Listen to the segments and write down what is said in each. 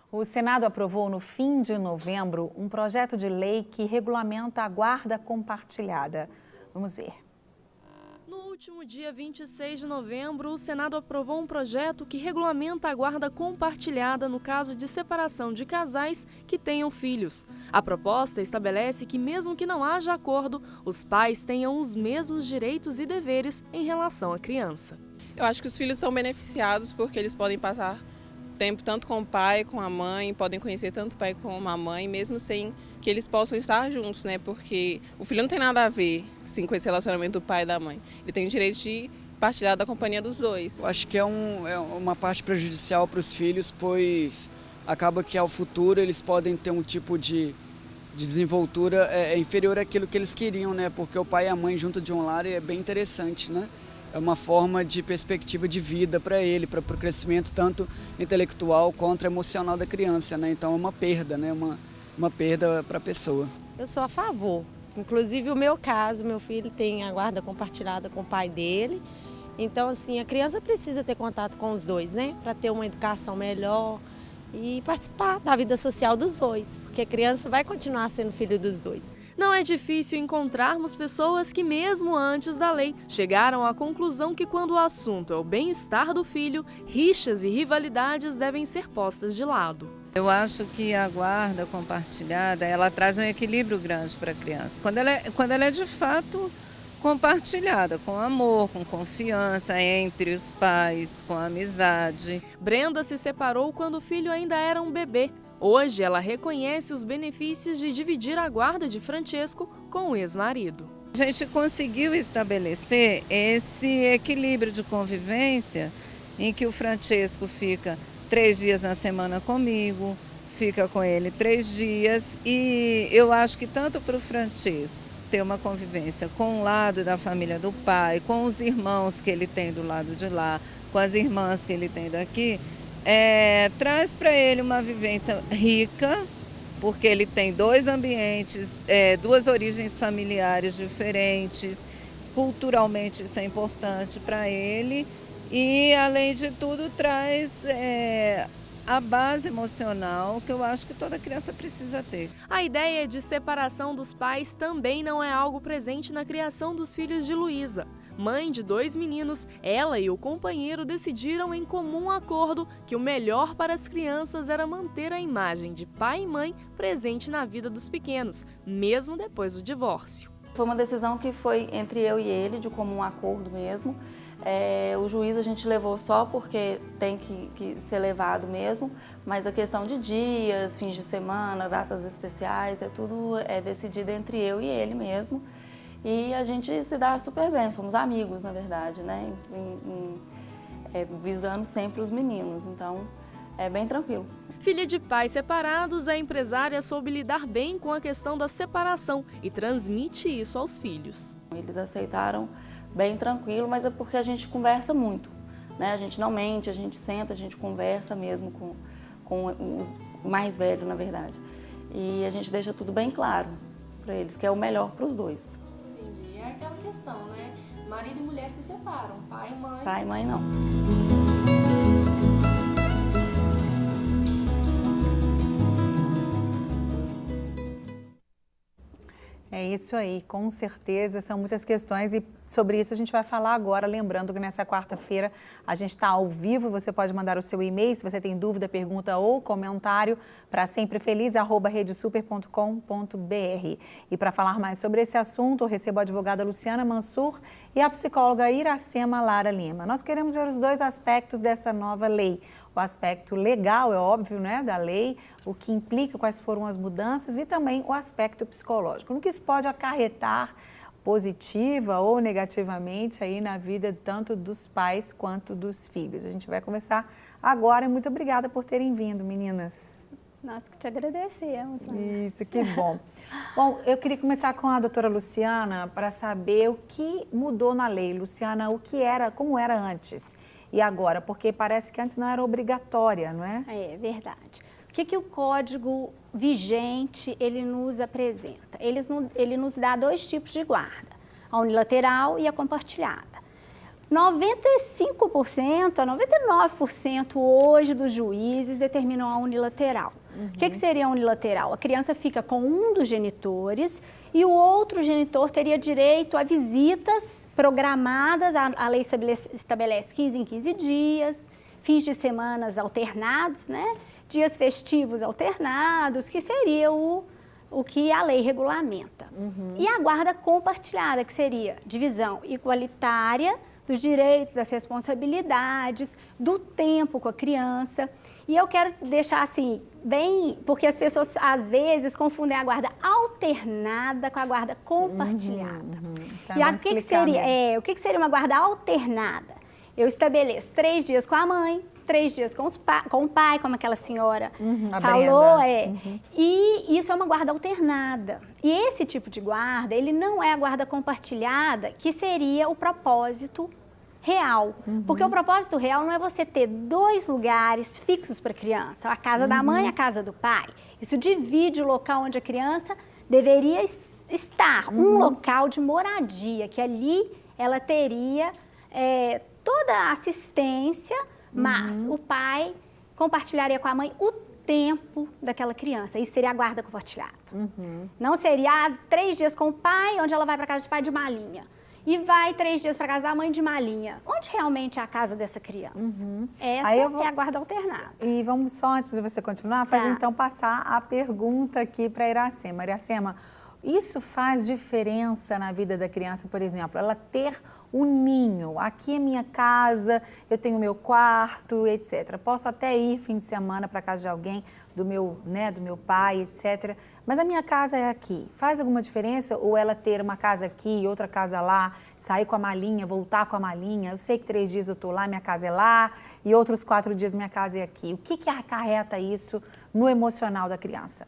O Senado aprovou no fim de novembro um projeto de lei que regulamenta a guarda compartilhada. Vamos ver. No último dia 26 de novembro, o Senado aprovou um projeto que regulamenta a guarda compartilhada no caso de separação de casais que tenham filhos. A proposta estabelece que, mesmo que não haja acordo, os pais tenham os mesmos direitos e deveres em relação à criança. Eu acho que os filhos são beneficiados porque eles podem passar tempo tanto com o pai, com a mãe, podem conhecer tanto o pai como a mãe, mesmo sem que eles possam estar juntos, né? Porque o filho não tem nada a ver, sim, com esse relacionamento do pai e da mãe. Ele tem o direito de partilhar da companhia dos dois. Eu acho que é uma parte prejudicial para os filhos, pois acaba que ao futuro eles podem ter um tipo de desenvoltura inferior àquilo que eles queriam, né? Porque o pai e a mãe junto de um lar é bem interessante, né? É uma forma de perspectiva de vida para ele, para o crescimento tanto intelectual quanto emocional da criança, né? Então é uma perda, né? Uma perda para a pessoa. Eu sou a favor. Inclusive o meu caso, meu filho tem a guarda compartilhada com o pai dele. Então assim, a criança precisa ter contato com os dois, né? Para ter uma educação melhor e participar da vida social dos dois, porque a criança vai continuar sendo filho dos dois. Não é difícil encontrarmos pessoas que, mesmo antes da lei, chegaram à conclusão que, quando o assunto é o bem-estar do filho, rixas e rivalidades devem ser postas de lado. Eu acho que a guarda compartilhada, ela traz um equilíbrio grande para a criança. Quando ela é de fato compartilhada, com amor, com confiança entre os pais, com amizade. Brenda se separou quando o filho ainda era um bebê. Hoje, ela reconhece os benefícios de dividir a guarda de Francesco com o ex-marido. A gente conseguiu estabelecer esse equilíbrio de convivência em que o Francesco fica 3 dias na semana comigo, fica com ele 3 dias e eu acho que tanto para o Francesco ter uma convivência com o lado da família do pai, com os irmãos que ele tem do lado de lá, com as irmãs que ele tem daqui, traz para ele uma vivência rica, porque ele tem 2 ambientes, 2 origens familiares diferentes, culturalmente isso é importante para ele e, além de tudo, traz a base emocional que eu acho que toda criança precisa ter. A ideia de separação dos pais também não é algo presente na criação dos filhos de Luísa. Mãe de 2 meninos, ela e o companheiro decidiram em comum acordo que o melhor para as crianças era manter a imagem de pai e mãe presente na vida dos pequenos, mesmo depois do divórcio. Foi uma decisão que foi entre eu e ele, de comum acordo mesmo. O juiz a gente levou só porque tem que ser levado mesmo, mas a questão de dias, fins de semana, datas especiais, tudo decidido entre eu e ele mesmo. E a gente se dá super bem, somos amigos, na verdade, né? Visando sempre os meninos, então é bem tranquilo. Filha de pais separados, a empresária soube lidar bem com a questão da separação e transmite isso aos filhos. Eles aceitaram bem tranquilo, mas é porque a gente conversa muito, né? A gente não mente, a gente senta, a gente conversa mesmo com o mais velho, na verdade. E a gente deixa tudo bem claro para eles, que é o melhor para os dois. Entendi. É aquela questão, né? Marido e mulher se separam, pai e mãe... Pai e mãe não. É isso aí, com certeza, são muitas questões e sobre isso a gente vai falar agora, lembrando que nessa quarta-feira a gente está ao vivo, você pode mandar o seu e-mail se você tem dúvida, pergunta ou comentário para semprefeliz@redesuper.com.br. E para falar mais sobre esse assunto, eu recebo a advogada Luciana Mansur e a psicóloga Iracema Lara Lima. Nós queremos ver os 2 aspectos dessa nova lei. O aspecto legal, é óbvio, né, da lei, o que implica, quais foram as mudanças e também o aspecto psicológico. No que isso pode acarretar positiva ou negativamente aí na vida tanto dos pais quanto dos filhos. A gente vai conversar agora e muito obrigada por terem vindo, meninas. Nós que te agradecemos. Isso, que bom. Bom, eu queria começar com a doutora Luciana para saber o que mudou na lei. Luciana, como era antes e agora? Porque parece que antes não era obrigatória, não é? É verdade. O que o código vigente ele nos apresenta? Ele nos dá 2 tipos de guarda, a unilateral e a compartilhada. 95% a 99% hoje dos juízes determinam a unilateral. O que seria a unilateral? A criança fica com um dos genitores e o outro genitor teria direito a visitas programadas, a lei estabelece 15 em 15 dias, fins de semanas alternados, né? Dias festivos alternados, que seria o que a lei regulamenta. E a guarda compartilhada, que seria divisão igualitária dos direitos, das responsabilidades, do tempo com a criança. E eu quero deixar assim, bem, porque as pessoas às vezes confundem a guarda alternada com a guarda compartilhada. Então, e o que seria uma guarda alternada? Eu estabeleço 3 dias com a mãe, 3 dias com o pai, como aquela senhora falou, e isso é uma guarda alternada. E esse tipo de guarda, ele não é a guarda compartilhada, que seria o propósito real. Porque o propósito real não é você ter 2 lugares fixos para a criança, a casa da mãe e a casa do pai. Isso divide o local onde a criança deveria estar, um local de moradia, que ali ela teria toda a assistência, mas o pai compartilharia com a mãe o tempo daquela criança. Isso seria a guarda compartilhada. Não seria 3 dias com o pai, onde ela vai para a casa do pai de malinha. E vai 3 dias para a casa da mãe de malinha. Onde realmente é a casa dessa criança? Essa é a guarda alternada. E vamos só, antes de você continuar, então passar a pergunta aqui para a Iracema. Iracema, isso faz diferença na vida da criança, por exemplo, ela ter um ninho, aqui é minha casa, eu tenho meu quarto, etc. Posso até ir fim de semana para casa de alguém, do meu pai, etc. Mas a minha casa é aqui. Faz alguma diferença ou ela ter uma casa aqui, outra casa lá, sair com a malinha, voltar com a malinha? Eu sei que 3 dias eu estou lá, minha casa é lá, e outros 4 dias minha casa é aqui. O que acarreta isso no emocional da criança?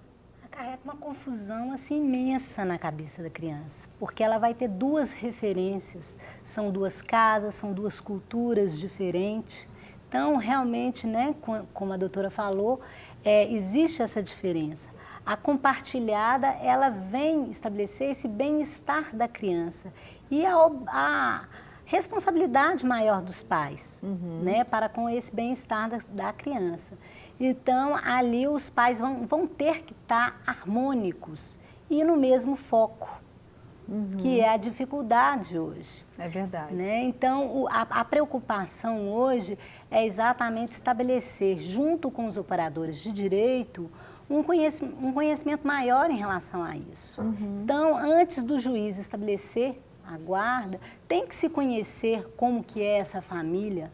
Acarreta uma confusão assim imensa na cabeça da criança, porque ela vai ter 2 referências, são 2 casas, são 2 culturas diferentes. Então, realmente, né, como a doutora falou, existe essa diferença. A compartilhada, ela vem estabelecer esse bem-estar da criança e a responsabilidade maior dos pais, né, para com esse bem-estar da criança. Então, ali os pais vão ter que estar harmônicos e no mesmo foco, que é a dificuldade hoje. É verdade. Né? Então, a preocupação hoje é exatamente estabelecer, junto com os operadores de direito, um conhecimento maior em relação a isso. Então, antes do juiz estabelecer a guarda, tem que se conhecer como que é essa família,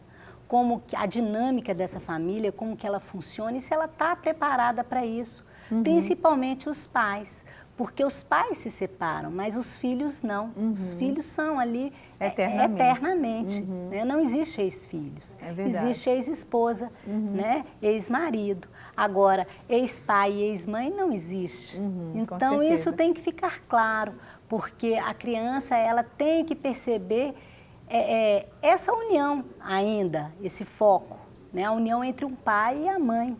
como que a dinâmica dessa família, como que ela funciona e se ela está preparada para isso. Principalmente os pais, porque os pais se separam, mas os filhos não. Os filhos são ali eternamente. Né? Não existe ex-filhos, existe ex-esposa, né? Ex-marido. Agora, ex-pai e ex-mãe não existe. Então, isso tem que ficar claro, porque a criança ela tem que perceber essa união ainda, esse foco, né? A união entre um pai e a mãe.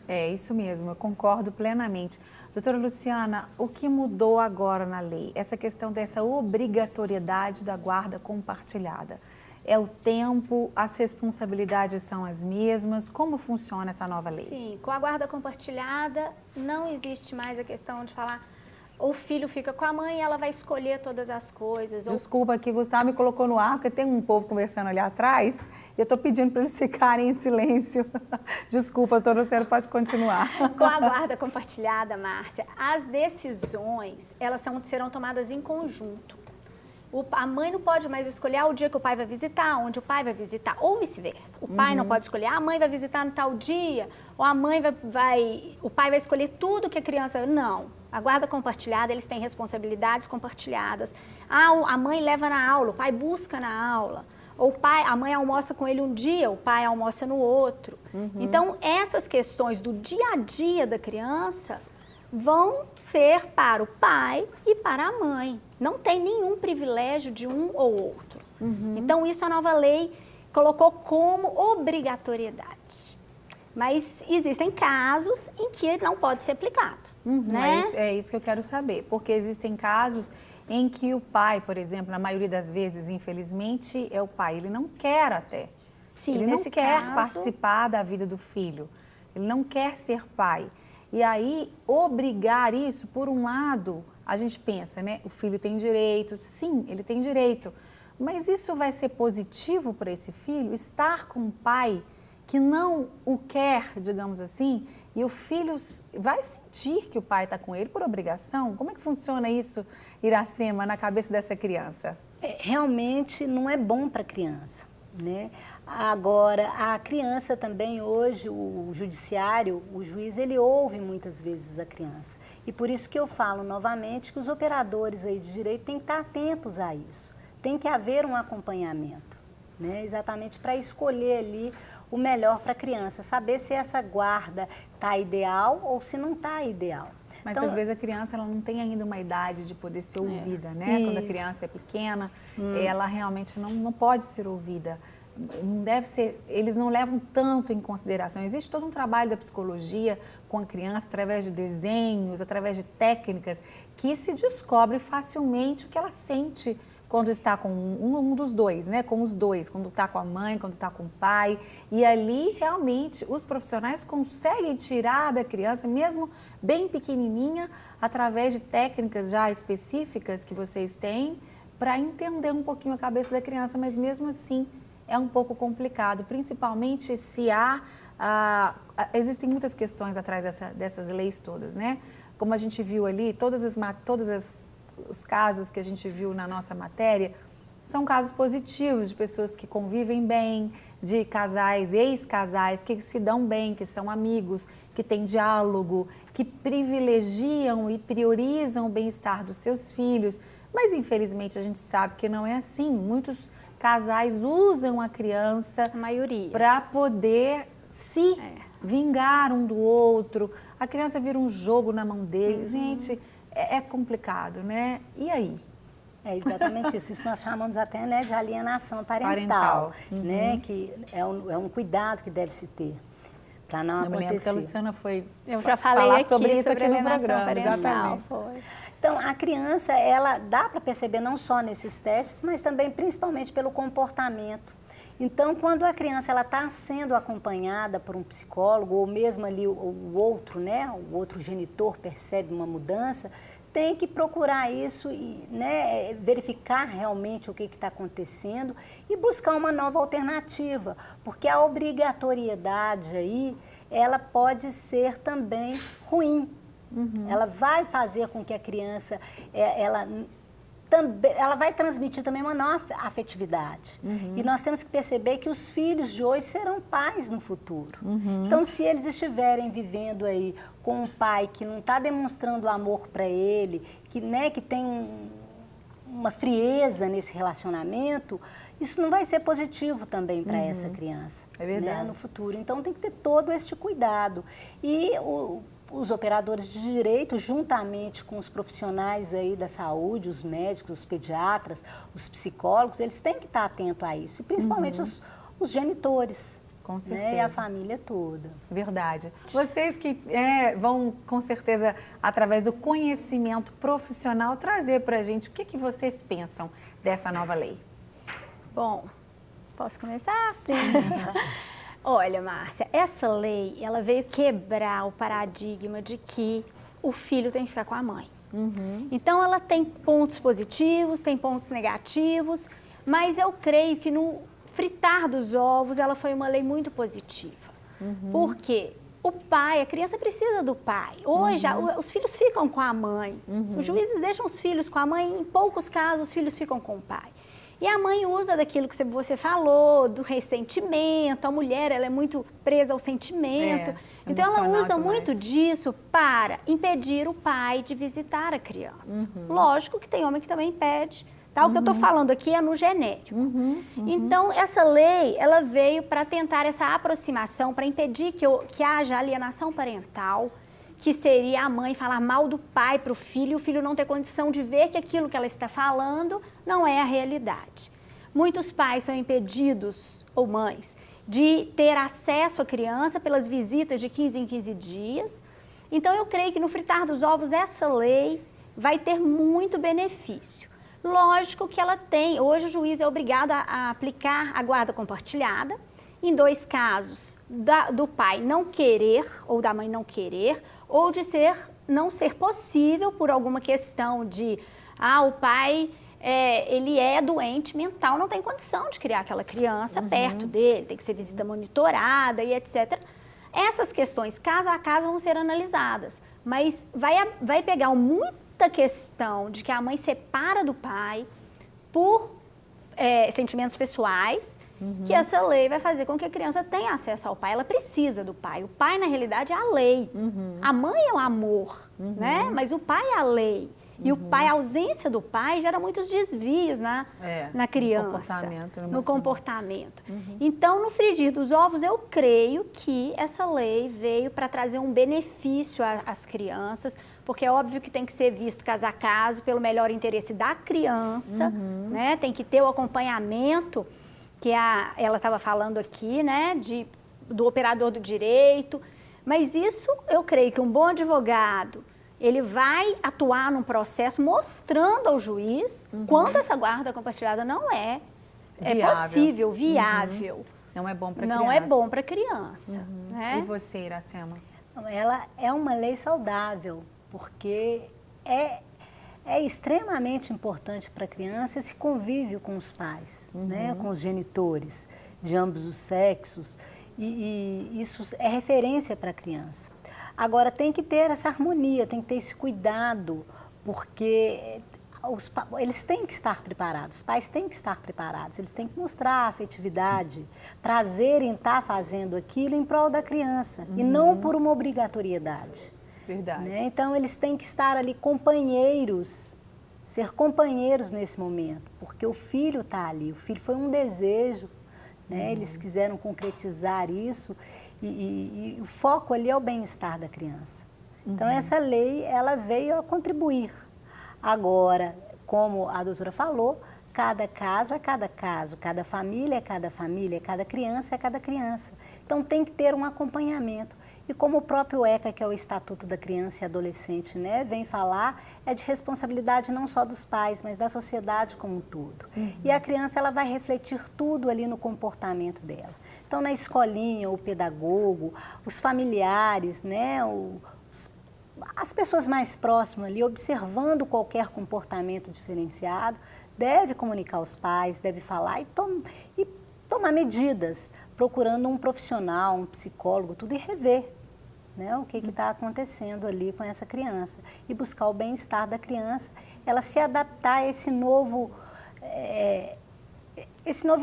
É isso mesmo, eu concordo plenamente. Doutora Luciana, o que mudou agora na lei? Essa questão dessa obrigatoriedade da guarda compartilhada. É o tempo, as responsabilidades são as mesmas? Como funciona essa nova lei? Sim, com a guarda compartilhada não existe mais a questão de falar o filho fica com a mãe e ela vai escolher todas as coisas. Desculpa que Gustavo me colocou no ar, porque tem um povo conversando ali atrás e eu estou pedindo para eles ficarem em silêncio. Desculpa, doutora Luciana, pode continuar. Com a guarda compartilhada, Márcia, as decisões elas serão tomadas em conjunto. A mãe não pode mais escolher o dia que o pai vai visitar, onde o pai vai visitar, ou vice-versa. O pai não pode escolher, a mãe vai visitar no tal dia, ou a mãe o pai vai escolher tudo que a criança... Não. A guarda compartilhada, eles têm responsabilidades compartilhadas. A mãe leva na aula, o pai busca na aula. Ou a mãe almoça com ele um dia, o pai almoça no outro. Então, essas questões do dia a dia da criança vão ser para o pai e para a mãe. Não tem nenhum privilégio de um ou outro. Então, isso a nova lei colocou como obrigatoriedade. Mas existem casos em que não pode ser aplicado. Né? É isso que eu quero saber, porque existem casos em que o pai, por exemplo, na maioria das vezes, infelizmente, é o pai, ele não quer até. Sim, ele não quer caso... participar da vida do filho, ele não quer ser pai. E aí, obrigar isso, por um lado, a gente pensa, né? O filho tem direito, sim, ele tem direito. Mas isso vai ser positivo para esse filho? Estar com um pai que não o quer, digamos assim, e o filho vai sentir que o pai está com ele por obrigação? Como é que funciona isso, Iracema, na cabeça dessa criança? Realmente não é bom para a criança, né? Agora, a criança também hoje, o judiciário, o juiz, ele ouve muitas vezes a criança. E por isso que eu falo novamente que os operadores aí de direito têm que estar atentos a isso. Tem que haver um acompanhamento, né? Exatamente para escolher ali o melhor para a criança, saber se essa guarda está ideal ou se não está ideal. Mas então, às vezes a criança ela não tem ainda uma idade de poder ser ouvida, né? Quando a criança é pequena, ela realmente não pode ser ouvida. Não deve ser, eles não levam tanto em consideração. Existe todo um trabalho da psicologia com a criança, através de desenhos, através de técnicas, que se descobre facilmente o que ela sente quando está com um dos dois, né? Com os dois, quando está com a mãe, quando está com o pai. E ali, realmente, os profissionais conseguem tirar da criança, mesmo bem pequenininha, através de técnicas já específicas que vocês têm, para entender um pouquinho a cabeça da criança, mas mesmo assim é um pouco complicado, principalmente se existem muitas questões atrás dessas leis todas, né? Como a gente viu ali, todos os casos que a gente viu na nossa matéria são casos positivos de pessoas que convivem bem, de casais, ex-casais que se dão bem, que são amigos, que têm diálogo, que privilegiam e priorizam o bem-estar dos seus filhos. Mas, infelizmente, a gente sabe que não é assim. Muitos casais usam a criança para poder se vingar um do outro. A criança vira um jogo na mão deles. Gente, é complicado, né? E aí? É exatamente isso. Isso nós chamamos até, né, de alienação parental. Né? Que é um cuidado que deve se ter para não acontecer. Eu me lembro que a Luciana foi falar sobre isso aqui no programa. Parental, exatamente. Foi. Então, a criança, ela dá para perceber não só nesses testes, mas também principalmente pelo comportamento. Então, quando a criança está sendo acompanhada por um psicólogo, ou mesmo ali o outro, né, o outro genitor percebe uma mudança, tem que procurar isso e, né, verificar realmente o que está acontecendo e buscar uma nova alternativa, porque a obrigatoriedade aí, ela pode ser também ruim. Ela vai fazer com que a criança, ela vai transmitir também uma nova afetividade. E nós temos que perceber que os filhos de hoje serão pais no futuro. Então, se eles estiverem vivendo aí com um pai que não está demonstrando amor para ele, que, né, que tem uma frieza nesse relacionamento, isso não vai ser positivo também para essa criança, né, no futuro. Então, tem que ter todo este cuidado. E os operadores de direito, juntamente com os profissionais aí da saúde, os médicos, os pediatras, os psicólogos, eles têm que estar atentos a isso, e principalmente os genitores. Com certeza. Né, e a família toda. Verdade. Vocês que vão, com certeza, através do conhecimento profissional, trazer para a gente o que vocês pensam dessa nova lei. Bom, posso começar? Sim. Olha, Márcia, essa lei, ela veio quebrar o paradigma de que o filho tem que ficar com a mãe. Então, ela tem pontos positivos, tem pontos negativos, mas eu creio que no fritar dos ovos, ela foi uma lei muito positiva. Porque o pai, a criança precisa do pai. Hoje, os filhos ficam com a mãe. Os juízes deixam os filhos com a mãe, em poucos casos, os filhos ficam com o pai. E a mãe usa daquilo que você falou, do ressentimento, a mulher ela é muito presa ao sentimento. Então, ela usa demais. muito disso para impedir o pai de visitar a criança. Lógico que tem homem que também impede, tá? O que eu estou falando aqui é no genérico. Então, essa lei, ela veio para tentar essa aproximação, para impedir que haja alienação parental, que seria a mãe falar mal do pai para o filho não ter condição de ver que aquilo que ela está falando não é a realidade. Muitos pais são impedidos, ou mães, de ter acesso à criança pelas visitas de 15 em 15 dias. Então, eu creio que no fritar dos ovos, essa lei vai ter muito benefício. Lógico que ela tem, hoje o juiz é obrigado a aplicar a guarda compartilhada, em 2 casos, do pai não querer ou da mãe não querer, ou de não ser possível por alguma questão de, o pai ele é doente mental, não tem condição de criar aquela criança perto dele, tem que ser visita monitorada e etc. Essas questões, caso a caso, vão ser analisadas, mas vai pegar muita questão de que a mãe separa do pai por sentimentos pessoais, que essa lei vai fazer com que a criança tenha acesso ao pai. Ela precisa do pai. O pai, na realidade, é a lei. A mãe é o amor, né? Mas o pai é a lei. E o pai, a ausência do pai, gera muitos desvios na criança, no comportamento. Então, no frigir dos ovos, eu creio que essa lei veio para trazer um benefício às crianças, porque é óbvio que tem que ser visto caso a caso, pelo melhor interesse da criança, né? Tem que ter o acompanhamento que ela estava falando aqui, né? Do operador do direito. Mas isso, eu creio que um bom advogado, ele vai atuar num processo mostrando ao juiz quando essa guarda compartilhada não é possível, viável. Não é bom para criança. Não é bom para criança. Né? E você, Iracema? Ela é uma lei saudável, porque é extremamente importante para a criança esse convívio com os pais, né? Com os genitores de ambos os sexos, e isso é referência para a criança. Agora, tem que ter essa harmonia, tem que ter esse cuidado, porque eles têm que estar preparados, os pais têm que estar preparados, eles têm que mostrar afetividade, prazer em estar fazendo aquilo em prol da criança, e não por uma obrigatoriedade. Verdade. Né? Então, eles têm que estar ali companheiros, ser companheiros nesse momento, porque o filho está ali, o filho foi um desejo, né? Eles quiseram concretizar isso, e o foco ali é o bem-estar da criança. Então, essa lei, ela veio a contribuir. Agora, como a doutora falou, cada caso é cada caso, cada família é cada família, cada criança é cada criança. Então, tem que ter um acompanhamento. E como o próprio ECA, que é o Estatuto da Criança e Adolescente, né, vem falar, é de responsabilidade não só dos pais, mas da sociedade como um todo. E a criança, ela vai refletir tudo ali no comportamento dela. Então, na escolinha, o pedagogo, os familiares, né, as pessoas mais próximas ali, observando qualquer comportamento diferenciado, deve comunicar aos pais, deve falar e tomar medidas, procurando um profissional, um psicólogo, tudo, e rever, né, o que está acontecendo ali com essa criança. E buscar o bem-estar da criança, ela se adaptar a esse novo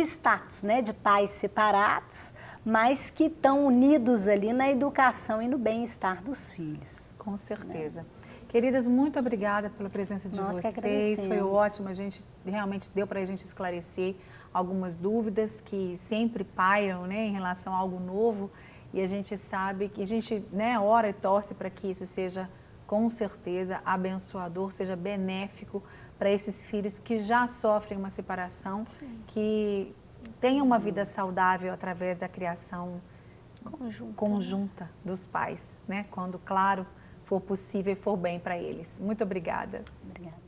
status, né, de pais separados, mas que estão unidos ali na educação e no bem-estar dos filhos. Com certeza. Né? Queridas, muito obrigada pela presença de vocês. Foi ótimo, a gente realmente deu para a gente esclarecer algumas dúvidas que sempre pairam, né, em relação a algo novo, e a gente sabe que a gente, né, ora e torce para que isso seja, com certeza, abençoador, seja benéfico para esses filhos que já sofrem uma separação, que tenham uma vida saudável através da criação conjunta dos pais, né, quando, claro, for possível e for bem para eles. Muito obrigada. Obrigada.